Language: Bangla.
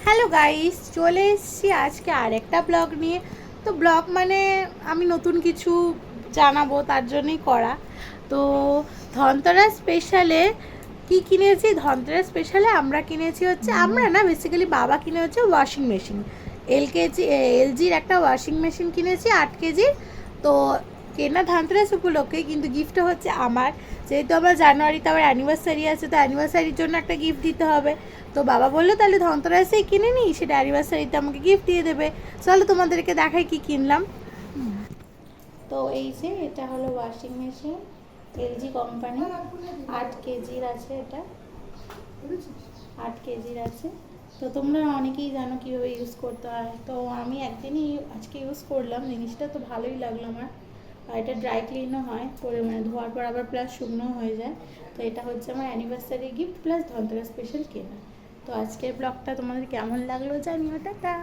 হ্যালো গাইস, চলে এসেছি আজকে আরেকটা ব্লগ নিয়ে। তো ব্লগ মানে আমি নতুন কিছু জানাবো তার জন্যই করা। তো ধনতেরাস স্পেশালে কি কিনেছি? ধনতেরাস স্পেশালে আমরা কিনেছি হচ্ছে, আমরা না বেসিক্যালি বাবা কিনে হচ্ছে ওয়াশিং মেশিন। এলজির একটা ওয়াশিং মেশিন কিনেছি 8 কেজির। তো কেনা ধনতেরাস উপলক্ষে, কিন্তু গিফটটা হচ্ছে আমার। যেহেতু আমার জানুয়ারিতে আবার অ্যানিভার্সারি আছে, তো অ্যানিভার্সারির জন্য একটা গিফট দিতে হবে। তো বাবা বললো তাহলে ধনতেরাসেই কিনে নিই, সেটা অ্যানিভার্সারিতে আমাকে গিফট দিয়ে দেবে। চলো তোমাদেরকে দেখাই কি কিনলাম। তো এই যে এটা হলো ওয়াশিং মেশিন, এলজি কোম্পানি। 8 কেজির আছে এটা, 8 কেজির আছে। তো তোমরা অনেকেই জানো কীভাবে ইউজ করতে হয়। তো আমি একদিনই আজকে ইউজ করলাম জিনিসটা, তো ভালোই লাগলো আমার। আর এটা ড্রাই ক্লিনও হয় করে, মানে ধোয়ার পর আবার প্লাস শুকনো হয়ে যায়। তো এটা হচ্ছে আমার anniversary gift plus Dhanteras special কেনা। তো আজকের ব্লগটা তোমাদের কেমন লাগলো জানিও। টাটা।